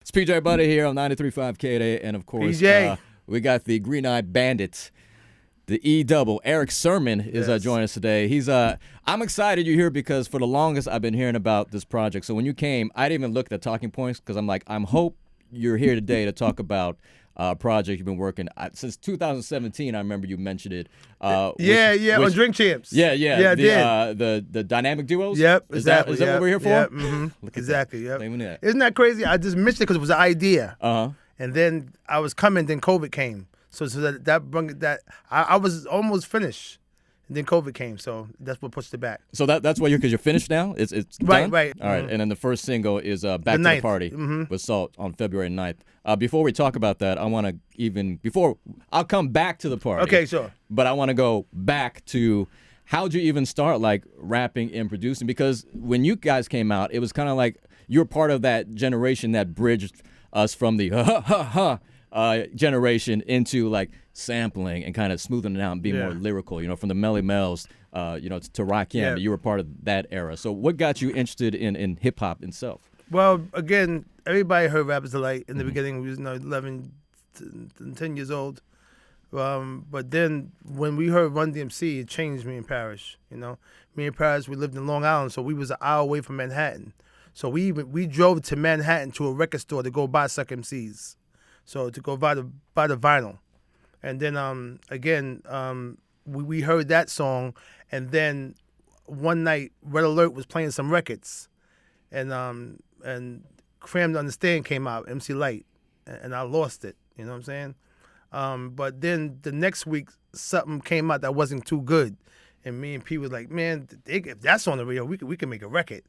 It's PJ Buddy here on 93.5 KDA, and of course, we got the Green Eyed Bandits, the E-Double. Erick Sermon is joining us today. I'm excited you're here because for the longest I've been hearing about this project. So when you came, I didn't even look at the talking points because I'm like, I hope you're here today to talk about a project you've been working since 2017. I remember you mentioned it. On Drink Champs. The dynamic duos. Yep, Is that what we're here for? Yep, exactly. Yep. Isn't that crazy? I just mentioned it because it was an idea. And then I was coming, then COVID came. So that brought that. I was almost finished. And then COVID came, so that's what pushed it back. So that's why you're finished now? It's done? Right. All right, and then the first single is Back to the Party with Salt on February 9th. Before we talk about that, I'll come back to the party. Okay, sure. But I want to go back to how'd you even start like rapping and producing? Because when you guys came out, it was kind of like you're part of that generation that bridged us from the generation into like sampling and kind of smoothing it out and being more lyrical, from the Melly Mel's, to Rakim. Yeah. You were part of that era. So what got you interested in hip hop itself? Well, again, everybody heard Rapper's Delight in the beginning. We was 11, 10 years old. But then when we heard Run DMC, it changed me and Parrish. Me and Parrish, we lived in Long Island, so we was an hour away from Manhattan. So we drove to Manhattan to a record store to go buy Suck MCs. So to go buy the vinyl. And then we heard that song, and then one night Red Alert was playing some records, and Cram to Understand came out, MC Light, and I lost it. You know what I'm saying? But then the next week something came out that wasn't too good, and me and P was like, man, if that's on the radio, we can make a record.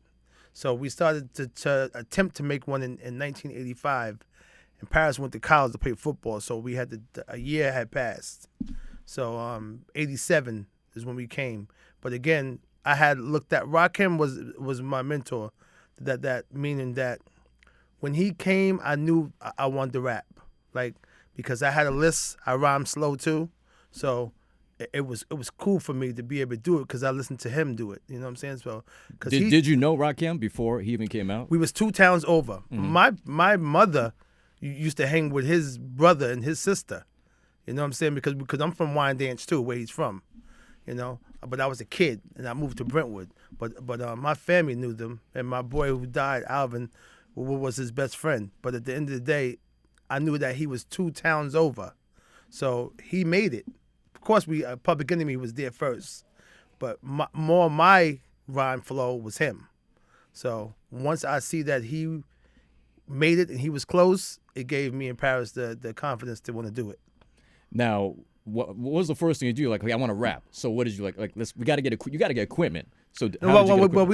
So we started to attempt to make one in 1985. And Paris went to college to play football, so we had a year had passed. So 87 is when we came. But again, I had looked at Rakim was my mentor. That meaning that when he came, I knew I wanted to rap, because I had a list. I rhymed slow too, so it was cool for me to be able to do it because I listened to him do it. You know what I'm saying? So did you know Rakim before he even came out? We was 2 towns over. My mother used to hang with his brother and his sister. You know what I'm saying? Because I'm from Wyandanch too, where he's from. But I was a kid and I moved to Brentwood. But my family knew them, and my boy who died, Alvin, was his best friend. But at the end of the day, I knew that he was 2 towns over, so he made it. Of course, Public Enemy was there first, but my rhyme flow was him. So once I see that he made it and he was close, it gave me and Paris the confidence to want to do it. Now, what was the first thing you do? Like, I want to rap. So what did you like? We got to get you got to get equipment. So we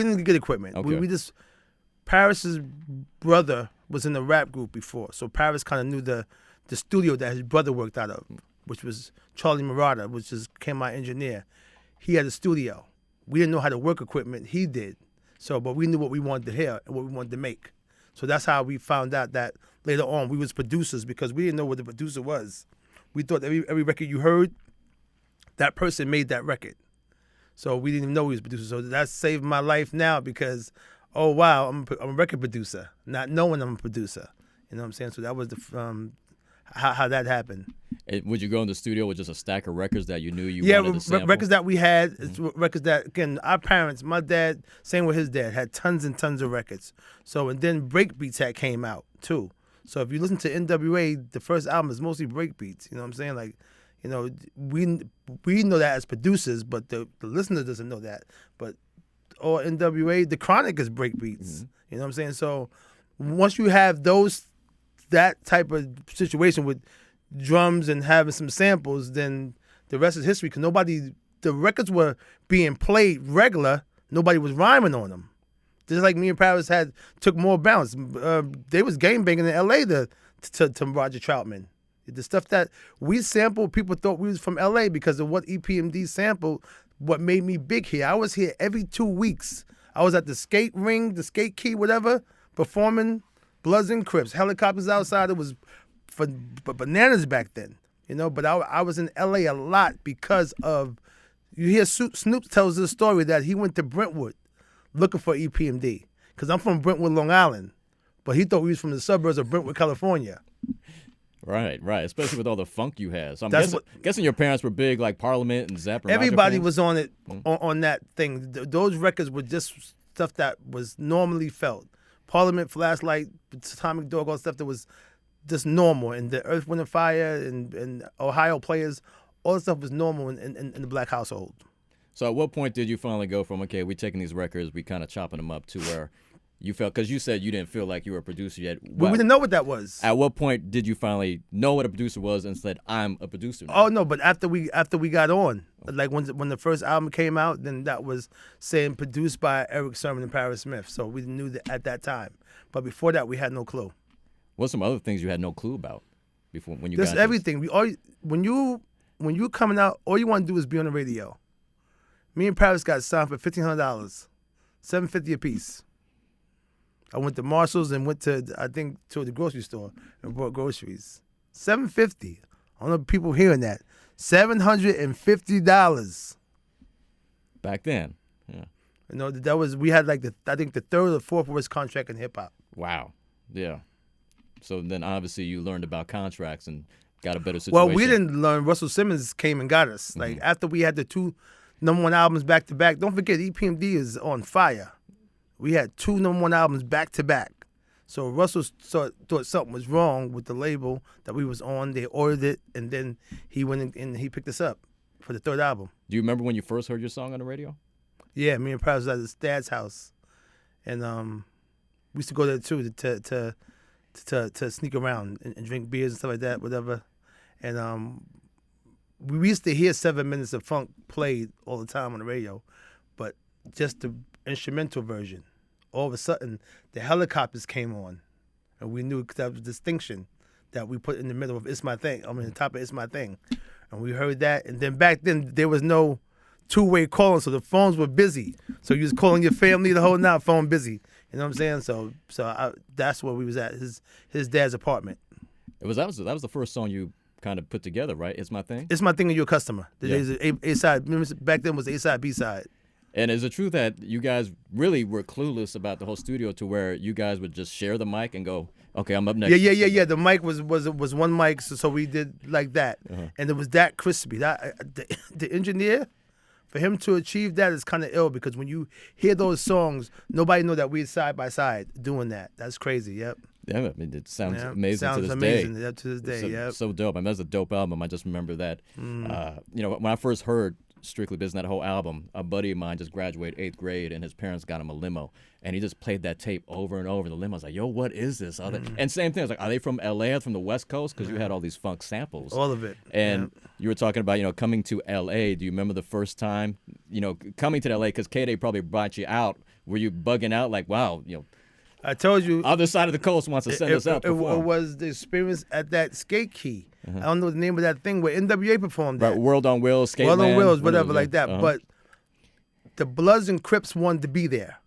didn't get equipment. Okay. We just Paris's brother was in the rap group before, so Paris kind of knew the studio that his brother worked out of, which was Charlie Murata, which came my engineer. He had a studio. We didn't know how to work equipment. He did. But we knew what we wanted to hear and what we wanted to make. So that's how we found out that later on we was producers, because we didn't know what the producer was. We thought every record you heard, that person made that record. So we didn't even know he was a producer. So that saved my life now because, oh wow, I'm a record producer, not knowing I'm a producer. You know what I'm saying? So that was how that happened. And would you go in the studio with just a stack of records that you knew you wanted to sample? Records that we had, records that, again, our parents, my dad, same with his dad, had tons and tons of records. So, and then breakbeats came out too. So if you listen to NWA, the first album is mostly breakbeats. You know what I'm saying? We know that as producers, but the listener doesn't know that. But or NWA, the Chronic is breakbeats. You know what I'm saying? So once you have that type of situation with drums and having some samples, then the rest is history. Because the records were being played regular, nobody was rhyming on them. Just like me and Paris took more bounce. They was game banging in L.A. to Roger Troutman. The stuff that we sampled, people thought we was from L.A. because of what EPMD sampled. What made me big here, I was here every 2 weeks. I was at the skate ring, the skate key, whatever, performing Bloods and Crips, helicopters outside. It was for bananas back then, But I was in L.A. a lot because of, you hear Snoop tells the story that he went to Brentwood looking for EPMD, because I'm from Brentwood, Long Island. but he thought we was from the suburbs of Brentwood, California. Right. Especially with all the funk you had. So I'm guessing your parents were big, like Parliament and Zapp and everybody Roger was on it, on that thing. Those records were just stuff that was normally felt. Parliament, Flashlight, Atomic Dog, all stuff that was just normal. And the Earth, Wind, and Fire and Ohio Players, all that stuff was normal in the black household. So at what point did you finally go from, okay, we're taking these records, we kind of chopping them up, to where you felt, because you said you didn't feel like you were a producer yet. We didn't know what that was. At what point did you finally know what a producer was and said, I'm a producer now? Oh, no, but after we got on, like when the first album came out, then that was saying produced by Erick Sermon and Paris Smith. So we knew that at that time. But before that, we had no clue. What's some other things you had no clue about before when you got Just everything. When you coming out, all you want to do is be on the radio. Me and Paris got signed for $1,500, $750 a piece. I went to Marshall's and went to the grocery store and bought groceries. $750. I don't know if people hearing that. $750. Back then. Yeah. You know, we had like the third or fourth worst contract in hip hop. Wow. Yeah. So then obviously you learned about contracts and got a better situation. Well, we didn't learn. Russell Simmons came and got us. Like after we had the 2 #1 albums back to back. Don't forget, EPMD is on fire. We had 2 #1 albums back to back. So Russell thought something was wrong with the label that we was on. They ordered it, and then he went and he picked us up for the 3rd album. Do you remember when you first heard your song on the radio? Yeah, me and Prowse was at his dad's house, and we used to go there too to sneak around and drink beers and stuff like that, whatever. And we used to hear 7 minutes of funk played all the time on the radio, but just the instrumental version. All of a sudden, the Helicopters came on, and we knew that was a distinction that we put in the middle of It's My Thing. I mean, the top of It's My Thing. And we heard that, and then back then, there was no two-way calling, so the phones were busy. So you was calling your family the whole night, phone busy. You know what I'm saying? So that's where we was at, his dad's apartment. That was the first song you kind of put together, right? It's My Thing? It's My Thing and You're a Customer. There's A-side. Remember, back then was A-side, B-side. And is it true that you guys really were clueless about the whole studio to where you guys would just share the mic and go, okay, I'm up next? Yeah. The mic was one mic, so we did like that. And it was that crispy. The engineer, for him to achieve that is kind of ill, because when you hear those songs, nobody know that we're side by side doing that. That's crazy, yep. Yeah, I mean, it sounds amazing to this day. Yep. So dope. I mean, that's a dope album. I just remember that, when I first heard Strictly Business, that whole album, a buddy of mine just graduated 8th grade, and his parents got him a limo, and he just played that tape over and over in the limo. I was like, yo, what is this? And same thing, I was like, are they from L.A. or from the West Coast? Because you had all these funk samples. All of it. And you were talking about, coming to L.A. Do you remember the first time, coming to L.A.? Because K-Day probably brought you out. Were you bugging out like, wow, I told you, other side of the coast wants to send us out. It was the experience at that skate key. I don't know the name of that thing where NWA performed that. Right, World on Wheels, Skate World Land, on Wheels, whatever like that. But the Bloods and Crips wanted to be there.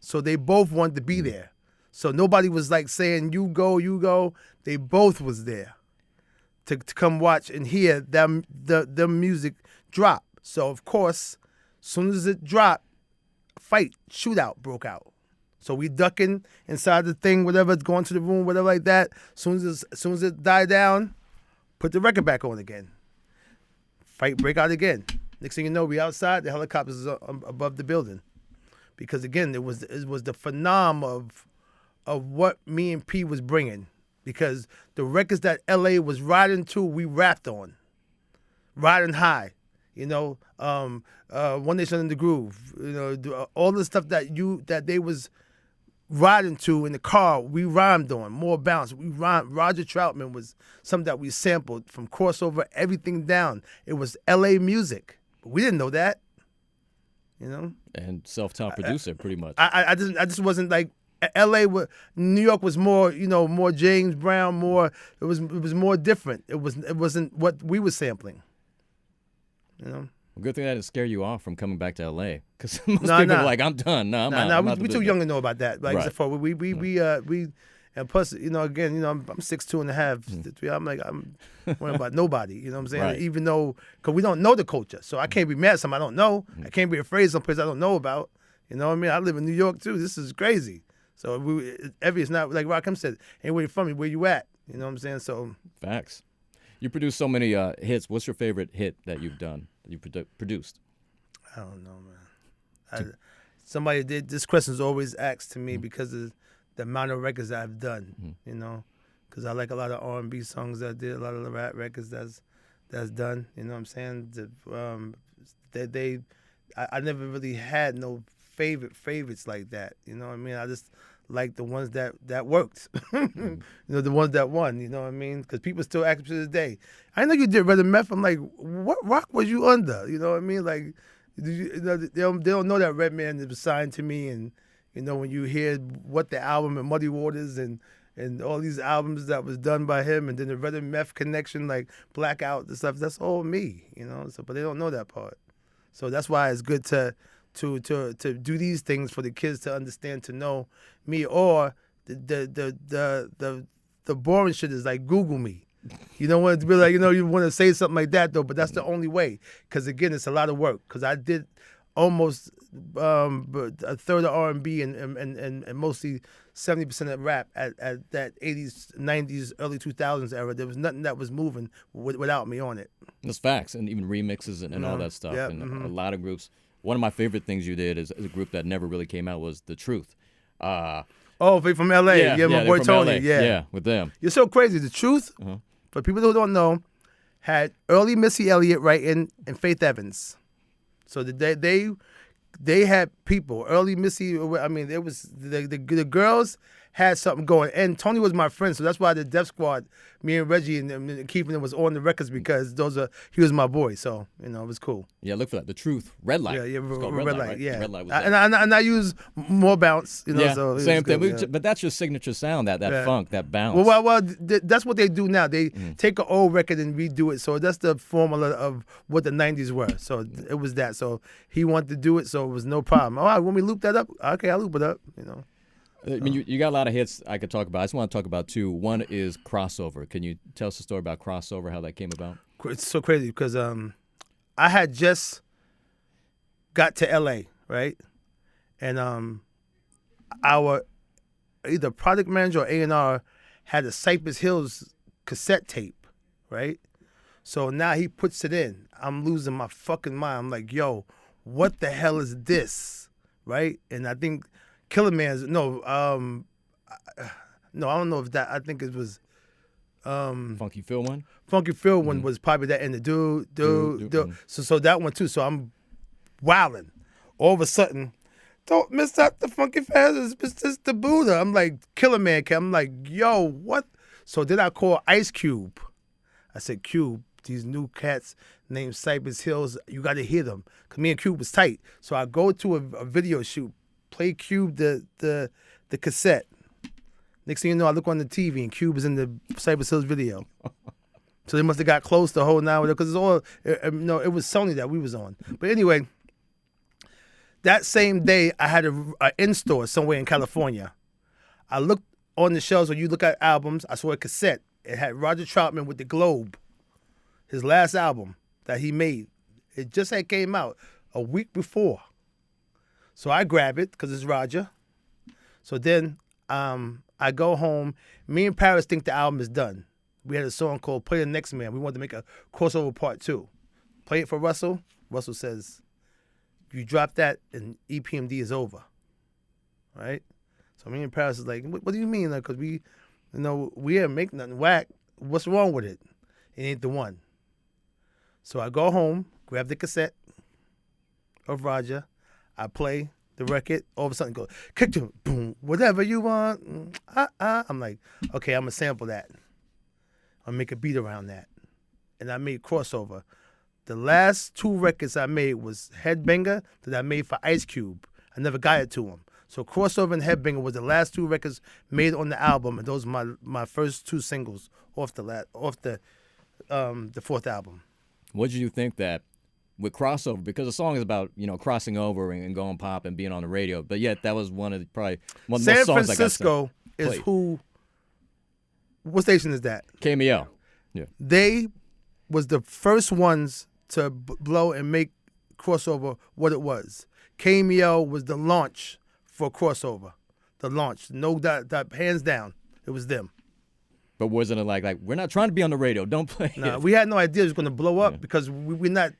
So they both wanted to be there. So nobody was like saying, you go. They both was there to come watch and hear the music drop. So, of course, as soon as it dropped, shootout broke out. So we ducking inside the thing, whatever, going to the room, whatever like that. As soon as it died down, put the record back on again. Fight break out again. Next thing you know, we outside. The Helicopters is above the building, because again, it was the phenom of what me and P was bringing, because the records that LA was riding to, we rapped on, riding high. One Nation in the Groove. All the stuff that they was riding to in the car, we rhymed on. More Bounce, we rhymed. Roger Troutman was something that we sampled from Crossover, everything down. It was L.A. music, but we didn't know that. And self-taught producer, pretty much. I just wasn't like L.A. New York was more, more James Brown, more. It was more different. It wasn't what we were sampling. Well, good thing that didn't scare you off from coming back to L.A. Because most people are like, I'm done. No, I'm out. We're too young to know about that. Like, right. For we and plus, again, I'm 6'2" and a half. I'm like, I'm worrying about nobody. You know what I'm saying? Right. Even though, because we don't know the culture, so I can't be mad at something I don't know. I can't be afraid of some place I don't know about. You know what I mean? I live in New York too. This is crazy. So it's not like Rakim said, ain't where you from, where you at. You know what I'm saying? So facts. You produce so many hits. What's your favorite hit that you've done, that you produced? I don't know, man. Somebody did. This question is always asked to me because of the amount of records I've done. You know, because I like a lot of R&B songs that I did, a lot of the rap records that's done. You know what I'm saying? I never really had no favorites like that. You know what I mean? I just like the ones that worked. You know, the ones that won. You know what I mean? Because people still ask me to this day. I know you did Red and Meth. I'm like, what rock was you under? You know what I mean? Like, they don't know that Redman was signed to me, and you know when you hear what the album and Muddy Waters and all these albums that was done by him, and then the Red and Meth connection, like Blackout and stuff. That's all me. You know. So, but they don't know that part. So that's why it's good to do these things for the kids to understand, to know me. Or the boring shit is like Google me. You don't want it to be like, you know, you want to say something like that though, but that's the only way. Because again, it's a lot of work. Because I did almost a third of R&B and mostly 70% of rap at that 80s, 90s, early 2000s era. There was nothing that was moving without me on it. That's facts, and even remixes and all that stuff. Yep, and a lot of groups. One of my favorite things you did is a group that never really came out was The Truth. From LA. Yeah, my boy Tony. LA. Yeah, with them. You're so crazy. The Truth, for people who don't know, had early Missy Elliott writing and Faith Evans. So they had people. Early Missy, I mean, it was the girls had something going. And Tony was my friend, so that's why the Def Squad, me and Reggie and Keith was on the records, because he was my boy. So, you know, it was cool. Yeah, look for that. The Truth. Red Light. Yeah, Red Light, right? Yeah. Red Light was and I use more bounce, you know. Yeah, so same thing. Good, yeah. But that's your signature sound, that funk, that bounce. Well, that's what they do now. They take an old record and redo it. So that's the formula of what the 90s were. So it was that. So he wanted to do it, so it was no problem. All right, when we loop that up, okay, I'll loop it up, you know. I mean, you got a lot of hits I could talk about. I just want to talk about two. One is Crossover. Can you tell us a story about Crossover, how that came about? It's so crazy because I had just got to L.A., right? And our either product manager or A&R had a Cypress Hills cassette tape, right? So now he puts it in. I'm losing my fucking mind. I'm like, yo, what the hell is this, right? And I think Killer Man's I don't know if that. I think it was Funky Phil one. Funky Phil one was probably that, and the dude. So that one too. So I'm wilding. All of a sudden, don't miss out the Funky Phil. It's just the Buddha. I'm like, Killer Man. I'm like, yo, what? So then I call Ice Cube. I said, Cube, these new cats named Cypress Hills, you got to hear them. Because me and Cube was tight. So I go to a video shoot. Play Cube the cassette. Next thing you know, I look on the TV and Cube is in the Cypress Hills video. So they must have got close the whole hour because it's all it was Sony that we was on. But anyway, that same day I had an in-store somewhere in California. I looked on the shelves when you look at albums. I saw a cassette. It had Roger Troutman with The Globe, his last album that he made. It just had came out a week before. So I grab it because it's Roger. So then I go home. Me and Paris think the album is done. We had a song called Play the Next Man. We wanted to make a crossover part 2. Play it for Russell. Russell says, you drop that and EPMD is over. Right? So me and Paris is like, what do you mean? Because we didn't make nothing whack. What's wrong with it? It ain't the one. So I go home, grab the cassette of Roger. I play the record, all of a sudden go, kick to boom, whatever you want. I'm like, okay, I'm going to sample that. I'll make a beat around that. And I made Crossover. The last 2 records I made was Headbanger that I made for Ice Cube. I never got it to him. So Crossover and Headbanger was the last 2 records made on the album, and those are my first 2 singles off the 4th album. What did you think that with Crossover, because the song is about, crossing over and going pop and being on the radio, but yet that was one of the probably one of the most songs Francisco is who. What station is that? KMEL. Yeah. They was the first ones to blow and make Crossover what it was. KMEL was the launch for Crossover. the launch. No, that hands down, it was them. But wasn't it like we're not trying to be on the radio? Don't play it. We had no idea it was going to blow up because we're not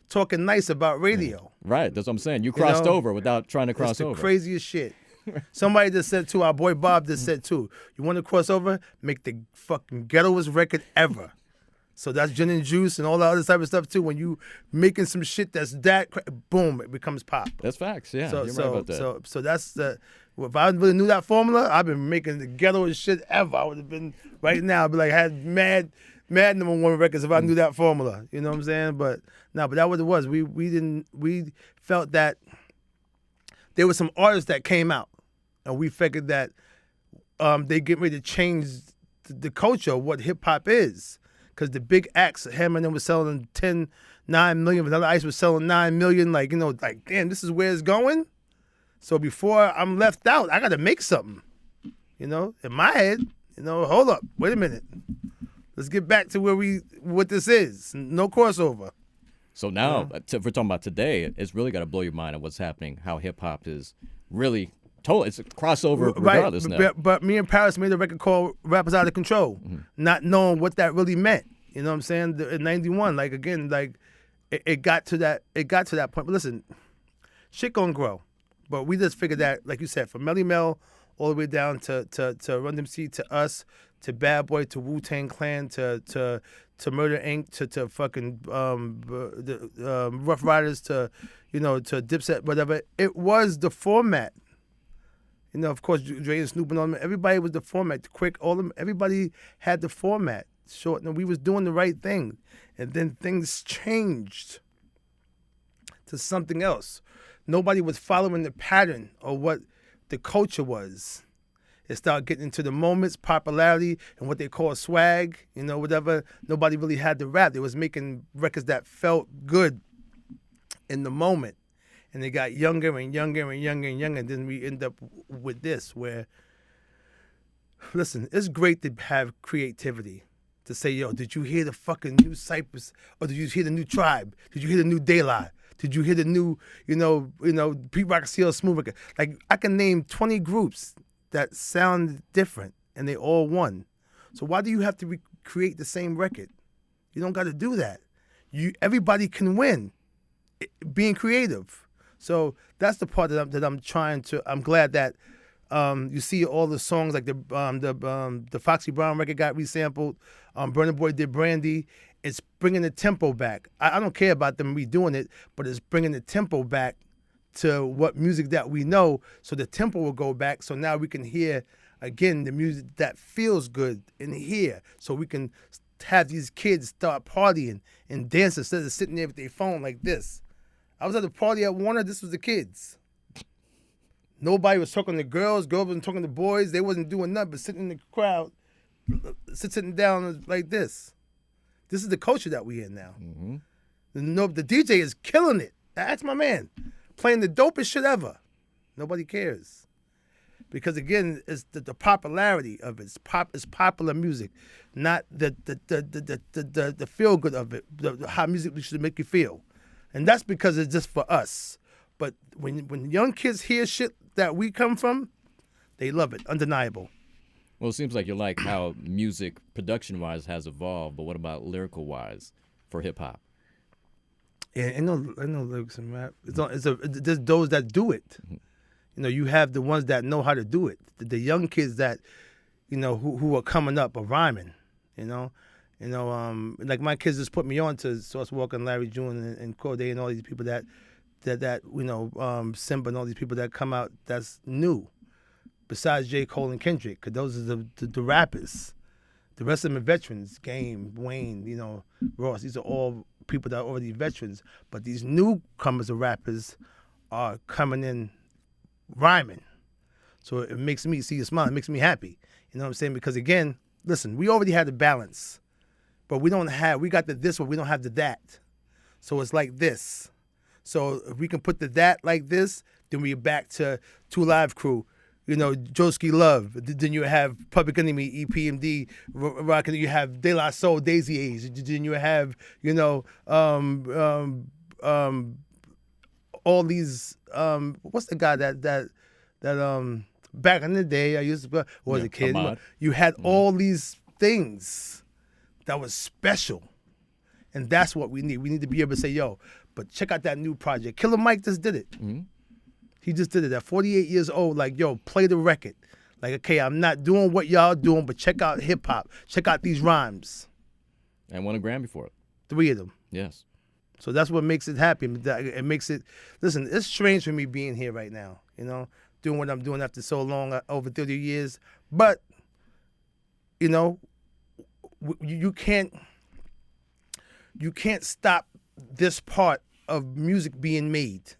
talking nice about radio. Right, that's what I'm saying. You crossed over without trying to cross over. It's the craziest shit. Somebody just said too, our boy Bob just said too, you want to cross over? Make the fucking ghettoest record ever. So that's Gin and Juice and all that other type of stuff too. When you making some shit that's boom, it becomes pop. That's facts, yeah. You're right about that. So that's the. If I really knew that formula, I've been making the ghettoest shit ever. I would have been right now. I'd be like, had mad #1 records if I knew that formula. You know what I'm saying? But no, but that what it was. We felt that there were some artists that came out, and we figured that they get ready to change the culture of what hip hop is. Because the big acts, Eminem was selling 9 million, Vanilla Ice was selling 9 million. Like, damn, this is where it's going. So before I'm left out, I got to make something, in my head, hold up, wait a minute. Let's get back to what this is. No crossover. So now, if we're talking about today, it's really got to blow your mind on what's happening, how hip hop is really total. It's a crossover regardless now. But me and Paris made a record called Rappers Out of Control, not knowing what that really meant. You know what I'm saying? In 91, it got to that point. But listen, shit gonna grow. But we just figured that, like you said, from Melly Mel all the way down to Run DMC, to us, to Bad Boy, to Wu-Tang Clan, to Murder Inc., to fucking Rough Riders, to Dipset, whatever. It was the format. Of course, Dre and Snoop and all them. Everybody was the format. Quick, all them. Everybody had the format. Short, and we was doing the right thing, and then things changed to something else. Nobody was following the pattern of what the culture was. It started getting into the moments, popularity, and what they call swag, whatever. Nobody really had the rap. They was making records that felt good in the moment. And they got younger and younger and younger and younger. And then we end up with this where, listen, it's great to have creativity. To say, yo, did you hear the fucking new Cypress? Or did you hear the new Tribe? Did you hear the new Daylight? Did you hear the new, Pete Rock Seal Smooth record? Like, I can name 20 groups that sound different, and they all won. So why do you have to recreate the same record? You don't got to do that. Everybody can win, being creative. So that's the part that I'm trying to. I'm glad that you see all the songs like the Foxy Brown record got resampled. Burna Boy did Brandy. It's bringing the tempo back. I don't care about them redoing it, but it's bringing the tempo back to what music that we know. So the tempo will go back. So now we can hear again the music that feels good in here. So we can have these kids start partying and dancing instead of sitting there with their phone like this. I was at a party at Warner. This was the kids. Nobody was talking to girls. Girls wasn't talking to boys. They wasn't doing nothing but sitting in the crowd, sitting down like this. This is the culture that we in now. Mm-hmm. The DJ is killing it. That's my man. Playing the dopest shit ever. Nobody cares. Because again, it's the popularity of it. It's popular music, not the feel good of it, how music should make you feel. And that's because it's just for us. But when young kids hear shit that we come from, they love it. Undeniable. Well, it seems like you like how music production-wise has evolved, but what about lyrical-wise for hip-hop? Yeah, ain't no lyrics in rap. There's those that do it. Mm-hmm. You have the ones that know how to do it. The young kids that, who are coming up are rhyming. Like my kids just put me on to Sauce Walker and Larry June and Corday and all these people that Simba and all these people that come out that's new. Besides J. Cole and Kendrick, because those are the rappers. The rest of them are veterans. Game, Wayne, Ross. These are all people that are already veterans. But these newcomers of rappers are coming in rhyming. So it makes me see a smile. It makes me happy. You know what I'm saying? Because again, listen, we already had the balance. But we got the this, but we don't have the that. So it's like this. So if we can put the that like this, then we're back to Two Live Crew. Joski Love. Then you have Public Enemy, EPMD, rocking. You have De La Soul, Daisy Age. Then you have, all these. What's the guy that back in the day, I used to, was a kid. Ahmad. You had all these things that was special. And that's what we need. We need to be able to say, yo, but check out that new project. Killer Mike just did it. Mm-hmm. He just did it at 48 years old. Like, yo, play the record. Like, okay, I'm not doing what y'all doing, but check out hip-hop. Check out these rhymes. And won a Grammy for it. 3 of them. Yes. So that's what makes it happy. It makes it, listen, it's strange for me being here right now, doing what I'm doing after so long, over 30 years. But, you can't stop this part of music being made,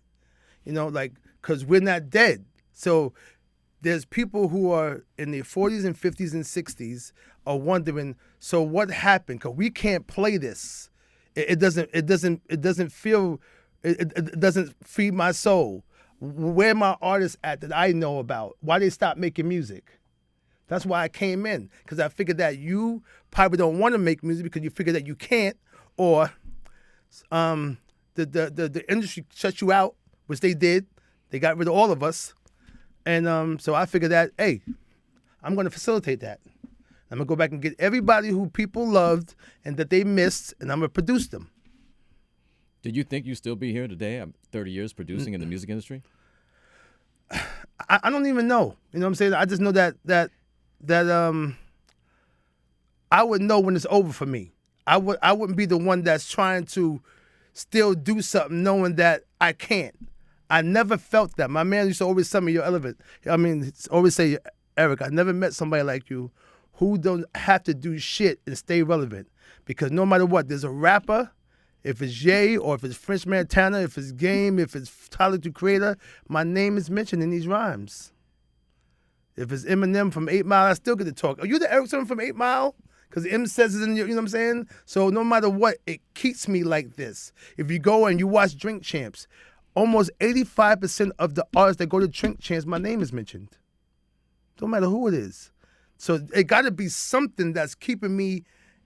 because we're not dead. So there's people who are in their 40s and 50s and 60s are wondering, so what happened? Because we can't play this. It doesn't feed my soul. Where my artists at that I know about? Why they stopped making music? That's why I came in, because I figured that you probably don't want to make music because you figure that you can't, or the industry shut you out, which they did. They got rid of all of us, and so I figured that, hey, I'm going to facilitate that. I'm going to go back and get everybody who people loved and that they missed, and I'm going to produce them. Did you think you'd still be here today, 30 years producing in the music industry? I don't even know. You know what I'm saying? I just know that I would know when it's over for me. I wouldn't be the one that's trying to still do something knowing that I can't. I never felt that. My man used to always tell me, you're relevant. Always say, Eric, I never met somebody like you who don't have to do shit and stay relevant. Because no matter what, there's a rapper, if it's Ye or if it's French Montana, if it's Game, if it's Tyler, the Creator, my name is mentioned in these rhymes. If it's Eminem from 8 Mile, I still get to talk. Are you the Erick Sermon from 8 Mile? Because M says it in your, you know what I'm saying? So no matter what, it keeps me like this. If you go and you watch Drink Champs, almost 85% of the artists that go to Drink Champs, my name is mentioned. Don't matter who it is. So it got to be something that's keeping me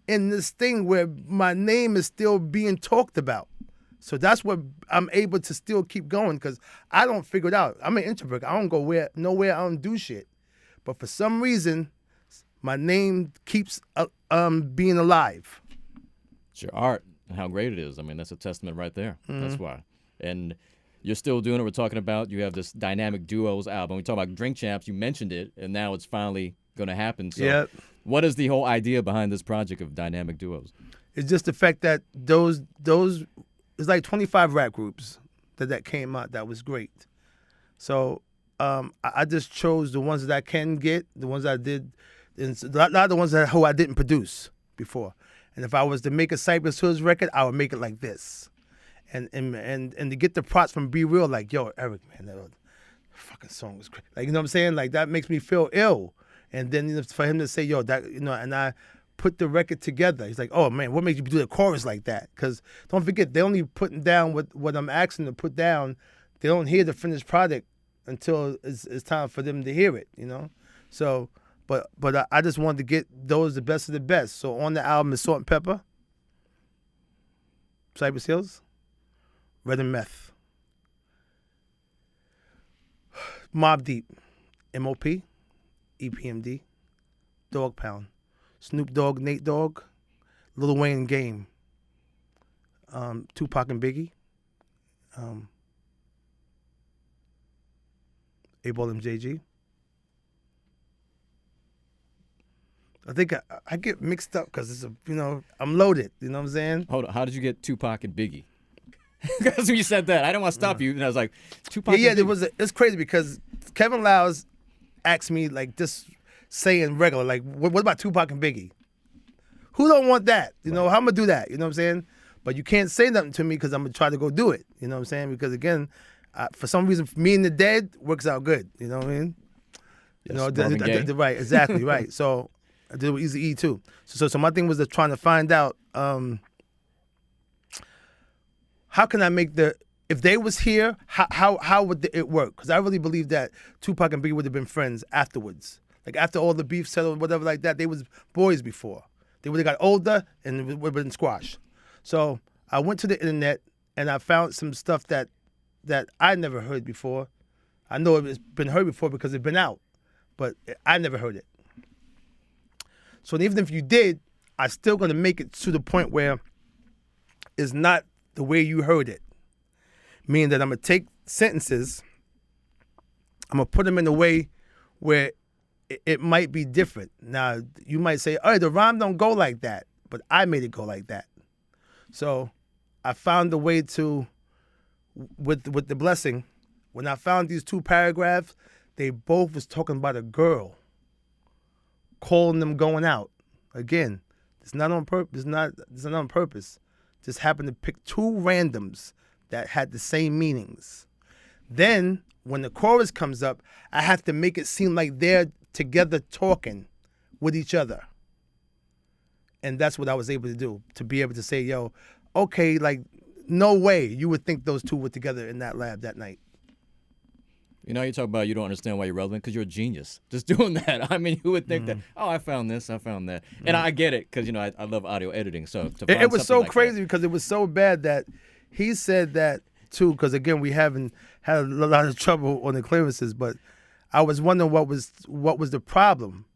in this thing where my name is still being talked about. So that's what I'm able to still keep going, because I don't figure it out. I'm an introvert. I don't go nowhere. I don't do shit. But for some reason, my name keeps being alive. It's your art and how great it is. I mean, that's a testament right there. Mm-hmm. That's why. And you're still doing it. We're talking about, you have this Dynamic Duos album. We talk about Drink Champs. You mentioned it, and now it's finally going to happen. So yep. What is the whole idea behind this project of Dynamic Duos? It's just the fact that those it's like 25 rap groups that came out that was great. So I just chose the ones that I can get, the ones I did, and a lot of the ones who I didn't produce before. And if I was to make a Cypress Hills record, I would make it like this. And to get the props from Be Real, like, yo, Eric, man, that fucking song was great. Like, you know what I'm saying? Like, that makes me feel ill. And then for him to say, yo, that, and I put the record together. He's like, oh, man, what makes you do the chorus like that? Because don't forget, they're only putting down what I'm asking to put down. They don't hear the finished product until it's time for them to hear it, So, but I just wanted to get those the best of the best. So on the album is Salt and Pepper, Cypress Hills, Red and Meth, Mobb Deep, M.O.P., EPMD, Dog Pound, Snoop Dogg, Nate Dogg, Lil Wayne, Game, Tupac and Biggie, A-Ball MJG. I think I get mixed up because it's I'm loaded. You know what I'm saying? Hold on. How did you get Tupac and Biggie? Because when you said that, I didn't want to stop you, and I was like, Tupac. Yeah, and Biggie. It's crazy because Kevin Lyles asked me like just saying regular, like, what about Tupac and Biggie? Who don't want that? How I'm gonna do that? You know what I'm saying? But you can't say nothing to me because I'm gonna try to go do it. You know what I'm saying? Because again, for some reason, Me and the Dead works out good. You know what I mean? Yes, right, exactly, right. So I did it with Easy E too. So my thing was trying to find out how can I make if they was here, how would it work? Because I really believe that Tupac and Biggie would have been friends afterwards. Like after all the beef settled, whatever like that, they was boys before. They would have got older and it would have been squashed. So I went to the internet and I found some stuff that I never heard before. I know it's been heard before because it's been out. but I never heard it. So even if you did, I'm still going to make it to the point where it's not the way you heard it. Meaning that I'm going to take sentences, I'm going to put them in a way where it might be different. Now, you might say, oh, the rhyme don't go like that, but I made it go like that. So I found a way to, with the blessing, when I found these 2 paragraphs, they both was talking about a girl, calling them going out. Again, it's not on purpose. It's not on purpose. Just happened to pick 2 randoms that had the same meanings. Then, when the chorus comes up, I have to make it seem like they're together talking with each other. And that's what I was able to do, to be able to say, yo, okay, like, no way you would think those 2 were together in that lab that night. You know, you talk about you don't understand why you're relevant because you're a genius. Just doing that. I mean, who would think that, oh, I found this, I found that. And I get it because, you know, I love audio editing. So to find it was so like crazy because it was so bad that he said that, too, because, again, we haven't had a lot of trouble on the clearances, but I was wondering what was the problem.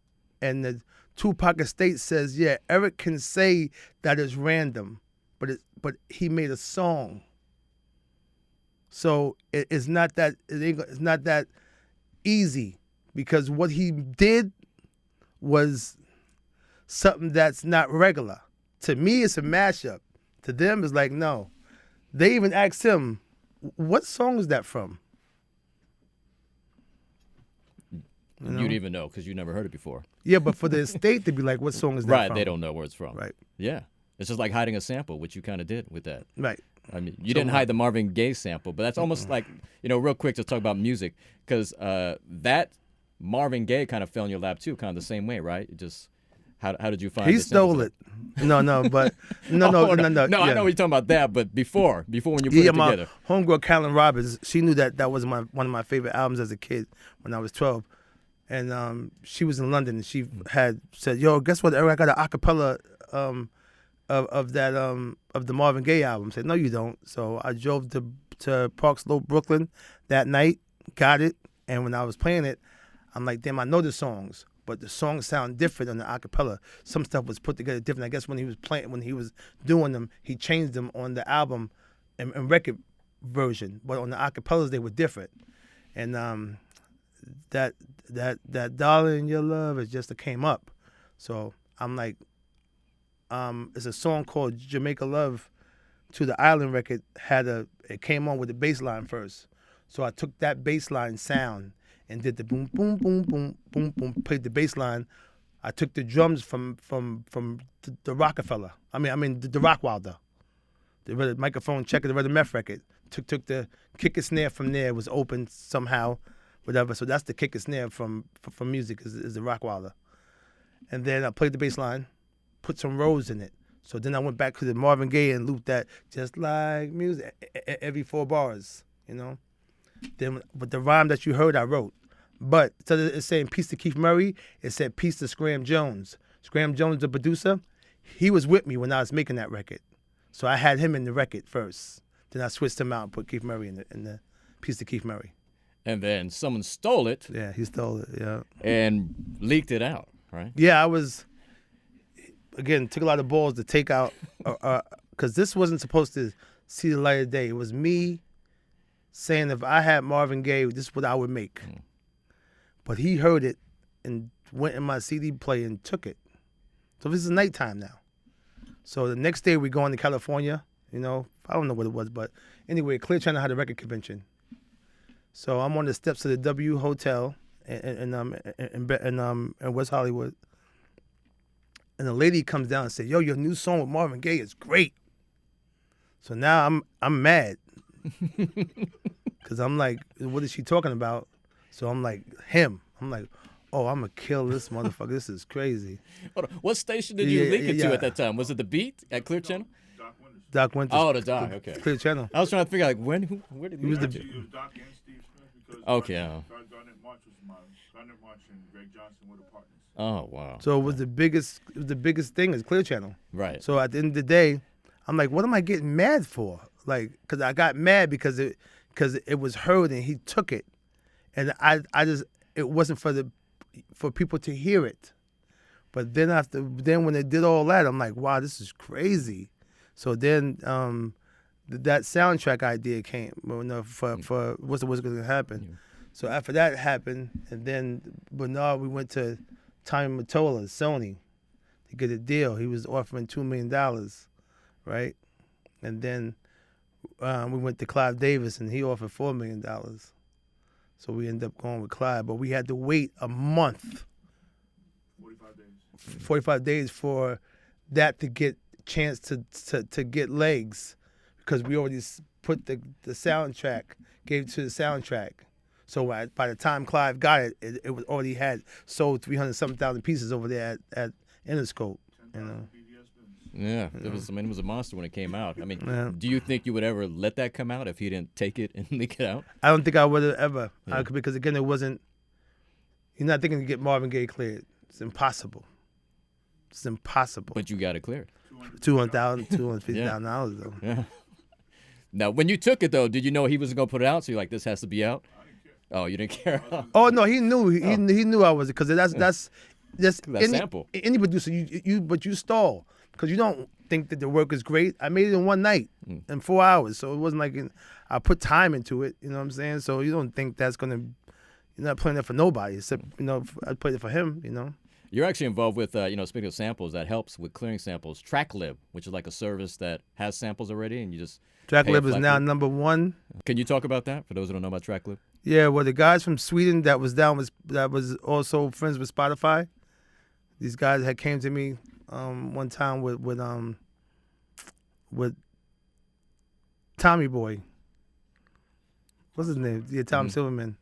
And the Tupac Estate says, yeah, Erick can say that it's random, but he made a song. So it's not that easy because what he did was something that's not regular. To me, it's a mashup. To them, it's like, no. They even asked him, what song is that from? You didn't even know because you never heard it before. Yeah, but for the estate to be like, what song is that right, from? They don't know where it's from. Right. Yeah. It's just like hiding a sample, which you kind of did with that. Right. I mean, you didn't hide the Marvin Gaye sample, but that's almost like, you know, real quick to talk about music, because that Marvin Gaye kind of fell in your lap too, kind of the same way, right? It just, how did you find? He stole it. No, but no. No, yeah. I know what you're talking about that, but before when you put it together. My homegirl, Callan Robbins, she knew that was one of my favorite albums as a kid when I was 12. And she was in London and she had said, yo, guess what, Erick, I got an acapella of the Marvin Gaye album. I said, no, you don't. So I drove to Park Slope, Brooklyn that night, got it, and when I was playing it, I'm like, damn, I know the songs, but the songs sound different on the acapella. Some stuff was put together different. I guess when he was doing them, he changed them on the album and record version, but on the acapellas they were different. And that darling, your love, it just came up. So I'm like, it's a song called Jamaica Love to the Island record. It came on with the bass line first. So I took that bass line sound and did the boom, boom, boom, boom, boom, boom, played the bass line. I took the drums from the Rockefeller. I mean the Rockwilder. The microphone checker, the Rhythm F record. Took the kick and snare from there, was open somehow, whatever. So that's the kick and snare from music is the Rockwilder. And then I played the bass line, put some rows in it. So then I went back to the Marvin Gaye and looped that just like music every 4 bars, you know. Then with the rhyme that you heard, I wrote. But instead of it saying peace to Keith Murray, it said peace to Scram Jones. Scram Jones, the producer, he was with me when I was making that record. So I had him in the record first. Then I switched him out and put Keith Murray in the piece to Keith Murray. And then someone stole it. Yeah, he stole it, yeah. And leaked it out, right? Yeah, again, took a lot of balls to take out, because this wasn't supposed to see the light of day. It was me saying if I had Marvin Gaye, this is what I would make. But he heard it and went in my CD player and took it. So this is nighttime now. So the next day we're going to California, you know. I don't know what it was, but anyway, Clear Channel had a record convention. So I'm on the steps of the W Hotel in West Hollywood. And a lady comes down and says, yo, your new song with Marvin Gaye is great. So now I'm mad. Because I'm like, what is she talking about? So I'm like, him. I'm like, oh, I'm going to kill this motherfucker. This is crazy. Hold on. What station did you leak it to at that time? Was it The Beat at Clear Channel? Doc Winters. Oh, the Doc, okay. Clear Channel. I was trying to figure out, like, where did he It was Doc and Steve Smith because okay. Garnet March and Greg Johnson were the partners. Oh, wow. So it was the biggest thing is Clear Channel. Right. So at the end of the day, I'm like, what am I getting mad for? Like, because I got mad because it was heard and he took it. And it wasn't for the for people to hear it. But then when they did all that, I'm like, wow, this is crazy. So then that soundtrack idea came for what's going to happen. Yeah. So after that happened, and then Bernard, we went to Tommy Mottola, Sony, to get a deal. He was offering $2 million, right? And then we went to Clive Davis, and he offered $4 million. So we ended up going with Clive, but we had to wait a month. 45 days for that to get chance to get legs, because we already put the soundtrack, gave it to the soundtrack. So by the time Clive got it, it was already had sold 300-something pieces over there at Interscope. You know. Yeah, it was. I mean, it was a monster when it came out. I mean, do you think you would ever let that come out if he didn't take it and leak it out? I don't think I would have ever, because again, it wasn't. You're not thinking to get Marvin Gaye cleared. It's impossible. It's impossible. But you got it cleared. $250,000 though. Yeah. Now, when you took it though, did you know he wasn't gonna put it out? So you're like, this has to be out. Oh, you didn't care. Oh no, he knew. He knew I was, because that's sample. Any producer, but you stall because you don't think that the work is great. I made it in one night, in 4 hours, so it wasn't like I put time into it. You know what I'm saying? So you don't think that's gonna. You're not playing it for nobody, except I played it for him. You know. You're actually involved with, speaking of samples, that helps with clearing samples. Tracklib, which is like a service that has samples already, and you just Tracklib is now #1. Can you talk about that for those who don't know about Tracklib? Yeah, well, the guys from Sweden that was also friends with Spotify. These guys had came to me one time with Tommy Boy. What's his name? Yeah, Tom Silverman.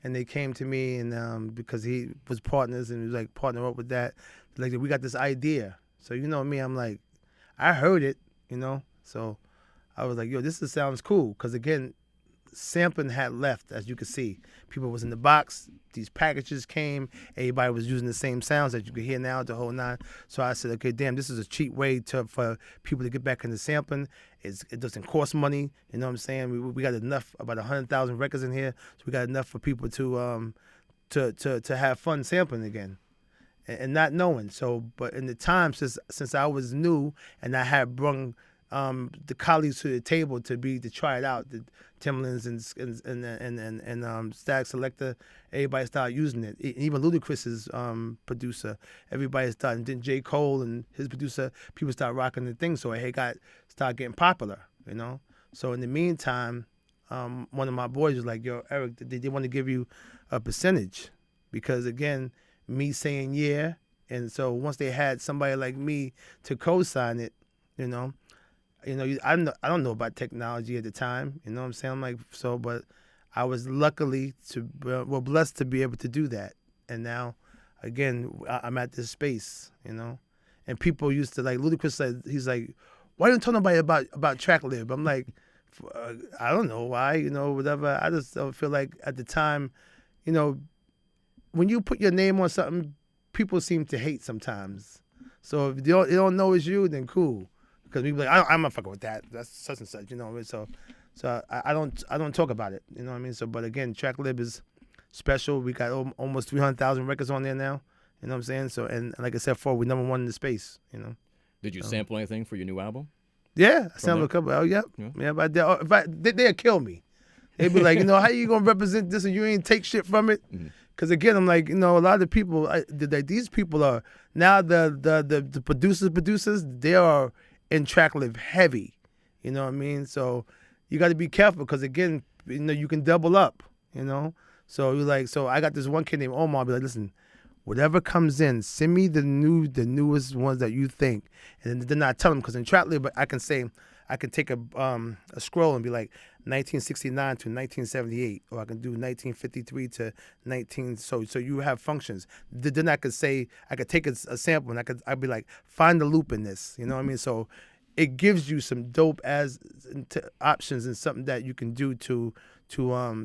And they came to me, and because he was partners, and he was like, partner up with that. Like, we got this idea. So you know me, I'm like, I heard it, So I was like, yo, sounds cool. Because again, sampling had left, as you can see. People was in the box. These packages came. Everybody was using the same sounds that you could hear now, the whole nine. So I said, okay, damn, this is a cheap way for people to get back into sampling. It doesn't cost money. You know what I'm saying? We got enough, about 100,000 records in here. So we got enough for people to have fun sampling again. And not knowing. So, but in the time since I was new and I had brung the colleagues to the table to try it out, the Timbalands and Static Selector, everybody started using it. Even Ludacris's producer, everybody started. Then J. Cole and his producer, people started rocking the thing, so it started getting popular, So in the meantime, one of my boys was like, "Yo, Eric, they want to give you a percentage," because again, me saying yeah, and so once they had somebody like me to co-sign it, I don't know about technology at the time. You know what I'm saying? I'm like, but I was blessed to be able to do that. And now, again, I'm at this space, And people used to, like, Ludacris said, he's like, why didn't you tell nobody about Tracklib? I'm like, I don't know why, whatever. I just don't feel like at the time, when you put your name on something, people seem to hate sometimes. So if they don't know it's you, then cool. Because people be like, I'm not fucking with that. That's such and such, So I don't talk about it. You know what I mean? So, but again, Tracklib is special. We got almost 300,000 records on there now. You know what I'm saying? So, and like I said before, we're #1 in the space. Did you sample anything for your new album? Yeah, I sampled a couple. Oh, yep. Yeah, but they'll kill me. They'd be like, how you gonna represent this and you ain't take shit from it? Because again, I'm like, a lot of the people, these people are now the producers. They are in Tracklib heavy, you know what I mean? So you got to be careful because again, you can double up, So you're like, so I got this one kid named Omar. I'll be like, listen, whatever comes in, send me the newest ones that you think, and then I tell them because in Tracklib, I can take a scroll and be like 1969 to 1978, or I can do 1953 to 19. So you have functions. Then I could take a sample and I'd be like, find the loop in this. You know what I mean? So it gives you some dope options and something that you can do to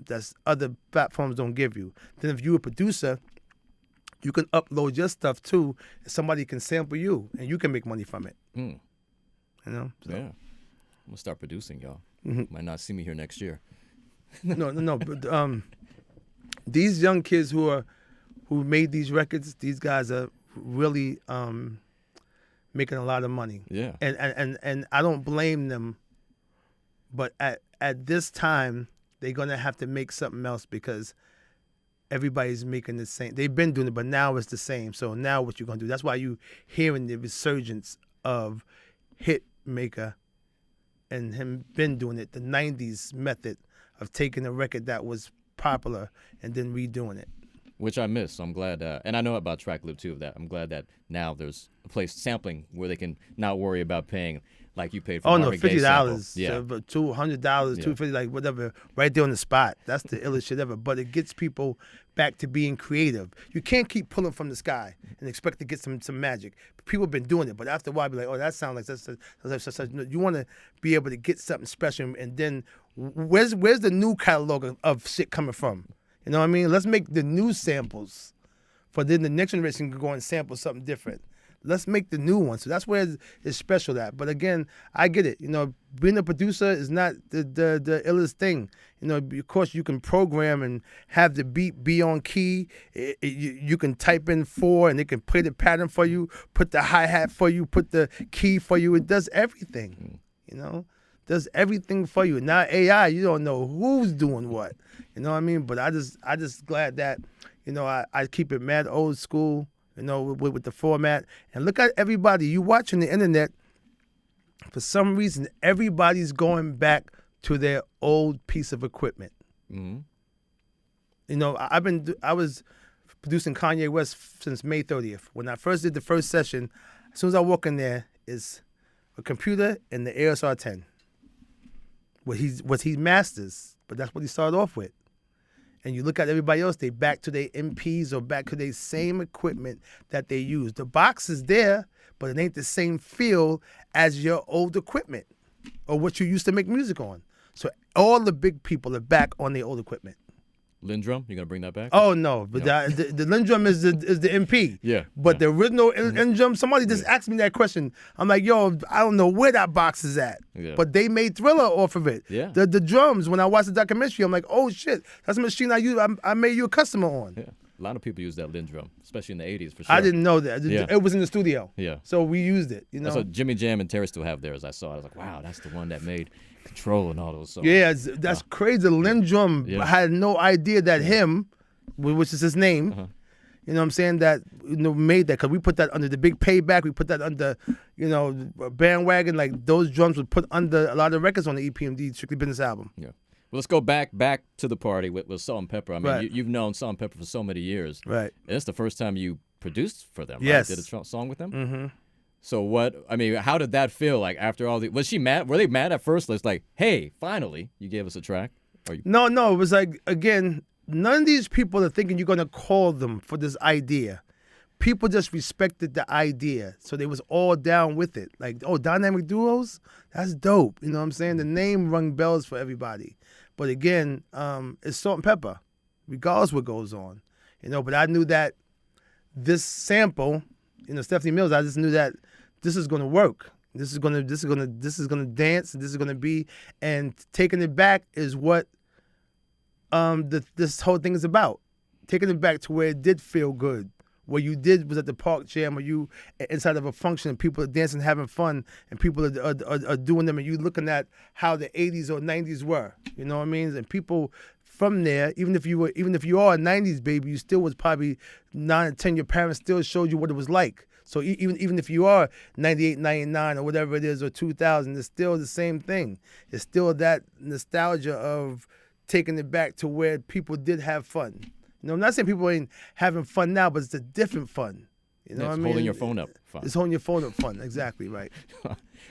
that's other platforms don't give you. Then if you're a producer, you can upload your stuff too, and somebody can sample you, and you can make money from it. So. Yeah. I'm gonna start producing, y'all. Mm-hmm. Might not see me here next year. No. But these young kids who who made these records, these guys are really making a lot of money. Yeah. And I don't blame them, but at this time they're gonna have to make something else because everybody's making the same. They've been doing it, but now it's the same. So now what you gonna do? That's why you hearing the resurgence of Hitmaker and him been doing it, the 90s method of taking a record that was popular and then redoing it. Which I miss. So I'm glad, and I know about Tracklib too. That I'm glad that now there's a place sampling where they can not worry about paying like you paid for. Marvin Gaye $50, yeah, $200, $250, like whatever, right there on the spot. That's the illest shit ever. But it gets people back to being creative. You can't keep pulling from the sky and expect to get some magic. People have been doing it, but after a while, be like, oh, that sounds like such. You want to be able to get something special, and then where's the new catalog of shit coming from? You know what I mean? Let's make the new samples, for then the next generation can go and sample something different. Let's make the new one. So that's where it's special at. But again, I get it. You know, being a producer is not the illest thing. You know, of course you can program and have the beat be on key. You can type in 4 and it can play the pattern for you, put the hi-hat for you, put the key for you. It does everything, you know? Does everything for you. Now AI, you don't know who's doing what. You know what I mean? But I just glad that, you know, I keep it mad old school, you know, with the format. And look at everybody. You watching the internet, for some reason, everybody's going back to their old piece of equipment. Mm-hmm. You know, I was producing Kanye West since May 30th. When I first did the first session, as soon as I walk in there, is a computer and the ASR 10. What he masters, but that's what he started off with. And you look at everybody else, they back to their MPs or back to their same equipment that they use. The box is there, but it ain't the same feel as your old equipment or what you used to make music on. So all the big people are back on their old equipment. Lindrum, you gonna bring that back? Oh no, but no. The Lindrum is the MP. Yeah. But the original Lindrum, somebody just asked me that question. I'm like, yo, I don't know where that box is at. Yeah. But they made Thriller off of it. Yeah. The drums, when I watched the documentary, I'm like, oh shit, that's a machine I use. I made you a customer on. Yeah. A lot of people use that Lindrum, especially in the 80s for sure. I didn't know that. Yeah. It was in the studio. Yeah. So we used it, you know. So Jimmy Jam and Terry still have theirs. I saw it. I was like, wow, that's the one that made Control and all those songs. Yeah, that's crazy. Lindrum had no idea that him, which is his name, you know what I'm saying, that, you know, made that, because we put that under the Big Payback, we put that under, you know, Bandwagon, like those drums were put under a lot of records on the EPMD Strictly Business album. Yeah. Well, let's go back to the party with Salt and Pepper. I mean, right. You've known Salt and Pepper for so many years. Right. And it's the first time you produced for them, right? Yes. Did a song with them? Mm-hmm. So how did that feel like after all was she mad? Were they mad at first? It's like, hey, finally, you gave us a track? No, it was like, again, none of these people are thinking you're going to call them for this idea. People just respected the idea. So they was all down with it. Like, oh, dynamic duos? That's dope. You know what I'm saying? The name rung bells for everybody. But again, it's Salt and Pepper, regardless what goes on. You know, but I knew that this sample, you know, Stephanie Mills, I just knew that this is going to work. This is going to dance, and this is going to be, and taking it back is what this whole thing is about. Taking it back to where it did feel good. What you did was at the park jam, or you inside of a function, and people are dancing, having fun, and people are doing them, and you looking at how the 80s or 90s were. You know what I mean? And people from there, even if you are a 90s baby, you still was probably 9 or 10. Your parents still showed you what it was like. So even if you are 98, 99, or whatever it is, or 2000, it's still the same thing. It's still that nostalgia of taking it back to where people did have fun. You know, I'm not saying people ain't having fun now, but it's a different fun. You know what I mean? Holding your phone up fun. It's holding your phone up fun. Exactly, right.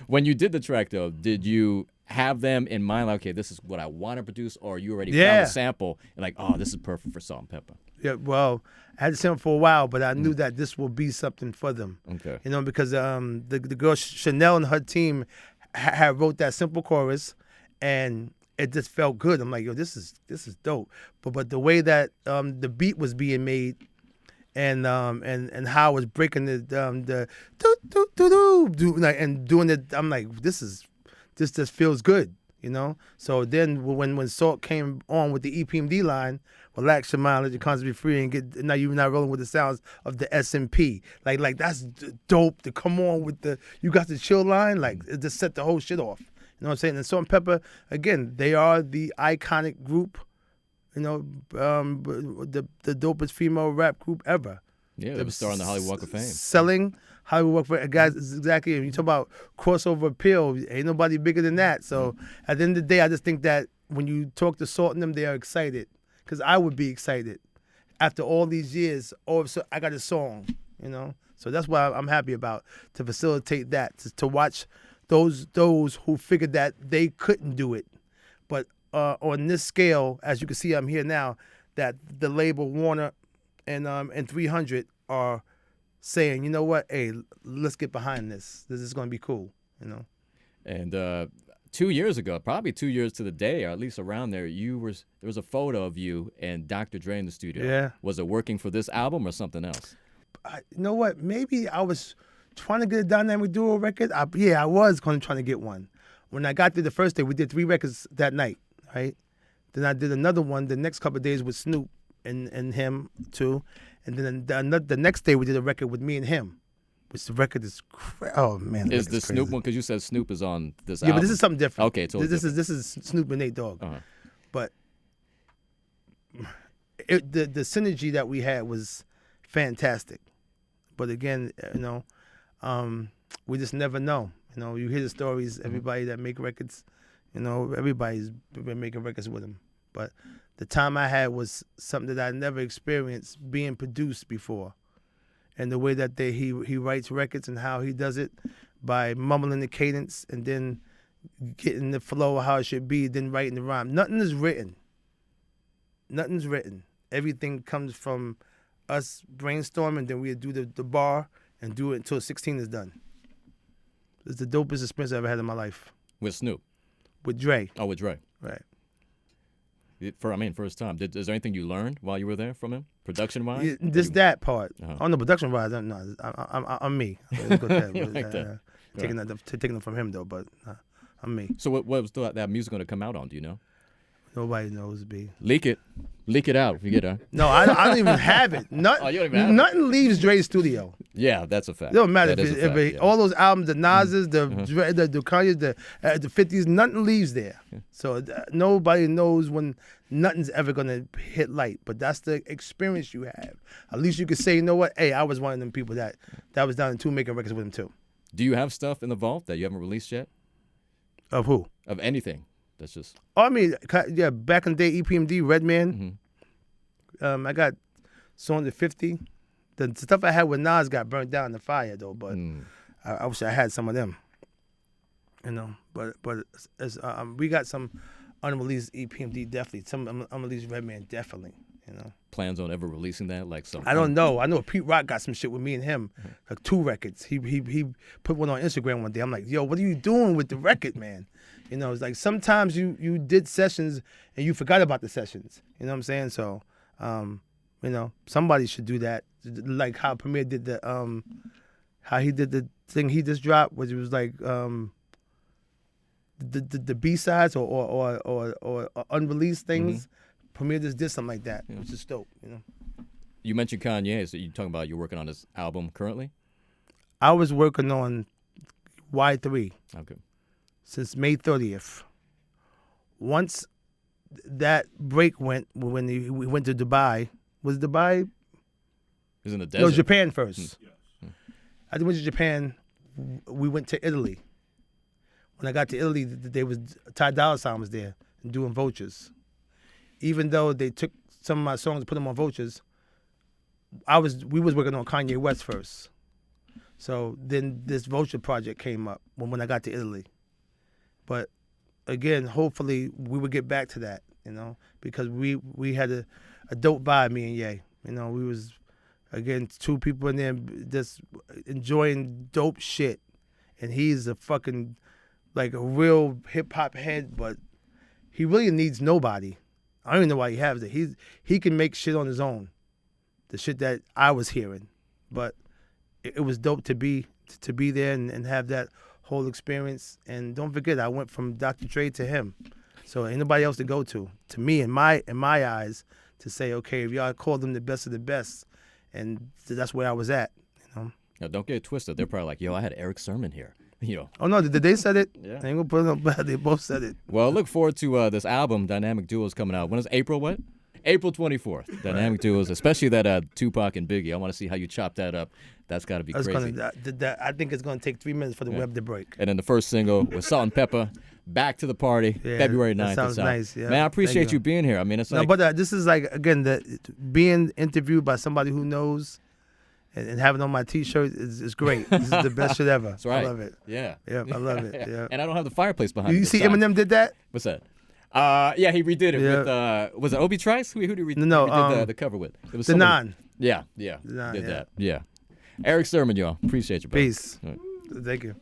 When you did the track, though, did you have them in mind, like, okay, this is what I want to produce, or you already found a sample and like, oh, this is perfect for Salt and Pepper? Yeah, well, I had the sample for a while, but I knew that this will be something for them. Okay. You know, because the girl Chanel and her team had wrote that simple chorus, and it just felt good. I'm like, yo, this is dope. But the way that the beat was being made, and how it was breaking the do do do do, like, and doing it, I'm like, this just feels good, you know. So then when Salt came on with the EPMD line, relax your mind, let your conscience be free, and get now you're not rolling with the sounds of the SMP. Like that's dope to come on with the you got the chill line, like it just set the whole shit off. You know what I'm saying? And Salt and Pepper, again, they are the iconic group, you know, the dopest female rap group ever. Yeah, they were starring the Hollywood Walk of Fame. Selling Hollywood Walk of Fame. Guys, exactly. You talk about crossover appeal, ain't nobody bigger than that. So at the end of the day, I just think that when you talk to Salt and them, they are excited. Because I would be excited. After all these years, I got a song, you know? So that's what I'm happy about, to facilitate that, to watch those who figured that they couldn't do it. But on this scale, as you can see, I'm here now, that the label Warner and 300 are saying, you know what, hey, let's get behind this. This is going to be cool, you know? And 2 years ago, probably 2 years to the day, or at least around there, there was a photo of you and Dr. Dre in the studio. Yeah. Was it working for this album or something else? You know what? Maybe I was trying to get a dynamic duo record. I was trying to get one. When I got there the first day, we did 3 records that night, right? Then I did another one the next couple of days with Snoop and him too. And then the next day we did a record with me and him. Which the record is oh man. Is the Snoop one, because you said Snoop is on this album? album? Yeah, but this is something different. Okay, so this is Snoop and Nate Dogg. Uh-huh. But the synergy that we had was fantastic. But again, you know, we just never know. You know, you hear the stories. Everybody that make records, you know, everybody's been making records with him. But the time I had was something that I never experienced being produced before. And the way that he writes records and how he does it by mumbling the cadence and then getting the flow of how it should be, then writing the rhyme. Nothing is written. Nothing's written. Everything comes from us brainstorming, then we do the bar and do it until 16 is done. It's the dopest experience I ever had in my life. With Snoop? With Dre. Oh, with Dre. Right. First time. Is there anything you learned while you were there from him, production-wise? Yeah, that part. Uh-huh. On the production-wise, I'm me. Taking them from him, though, but I'm me. So what was that music going to come out on, do you know? Nobody knows, B. Leak it. Leak it out if you get it. No, I don't even have it. You don't even have nothing leaves Dre's studio. Yeah, that's a fact. It don't matter if all those albums, the Nas's, the Kanye's, the 50s, nothing leaves there. So nobody knows when nothing's ever gonna hit light. But that's the experience you have. At least you could say, you know what? Hey, I was one of them people that was down in 2 making records with him too. Do you have stuff in the vault that you haven't released yet? Of who? Of anything. That's just. Oh, I mean, yeah, back in the day, EPMD, Redman. I got songs at 50. The stuff I had with Nas got burnt down in the fire, though. But I wish I had some of them. You know, but we got some unreleased EPMD, definitely. Some unreleased Redman, definitely. You know. Plans on ever releasing that, like some. I don't know. I know Pete Rock got some shit with me and him, like 2 records. He put one on Instagram one day. I'm like, yo, what are you doing with the record, man? You know, it's like sometimes you did sessions and you forgot about the sessions. You know what I'm saying? So, you know, somebody should do that. Like how Premier did how he did the thing he just dropped, which was like the B-sides or unreleased things. Premier just did something like that, which is dope. You know. You mentioned Kanye, so you're talking about you're working on his album currently? I was working on Y3. Okay. Since May 30th. Once that break went, when we went to Dubai, was Dubai? It was in the desert. No, Japan first. I went to Japan. We went to Italy. When I got to Italy, Ty Dolla $ign was there and doing Vultures. Even though they took some of my songs and put them on Vultures, we was working on Kanye West first. So then this Vulture project came up when I got to Italy. But again, hopefully we would get back to that, you know, because we had a dope vibe, me and Ye. You know, we was, again, 2 people in there just enjoying dope shit. And he's a fucking, like a real hip-hop head, but he really needs nobody. I don't even know why he has it. He can make shit on his own, the shit that I was hearing. But it was dope to be there and have that whole experience. And don't forget, I went from Dr. Dre to him, so ain't nobody else to go to me in my eyes to say, okay, if y'all call them the best of the best, and that's where I was at. Now, don't get it twisted. They're probably like, yo, I had Erick Sermon here. Oh no, did they said it? Yeah. I ain't gonna put it on bad. They both said it. Well, look forward to this album, Dynamic Duos, coming out. When is April? What? April 24th. Dynamic Duos, especially that Tupac and Biggie. I want to see how you chop that up. That's got to be crazy. I think it's gonna take 3 minutes for the web to break. And then the first single with Salt and Pepper, Back to the Party, February 9th. That sounds nice. Yeah. Man, I appreciate you being here. I mean, it's like... No, but this is like, again, being interviewed by somebody who knows and having on my T-shirt is great. This is the best shit ever. That's right. I love it. Yeah. Yeah, I love it. Yeah. And I don't have the fireplace behind me. You see Eminem did that? What's that? Yeah, he redid it with, was it Obi Trice? Who did he redid the cover with? It was the Non. Yeah. The Non, did that. Yeah. Erick Sermon, y'all. Appreciate you, bro. Peace. Thank you.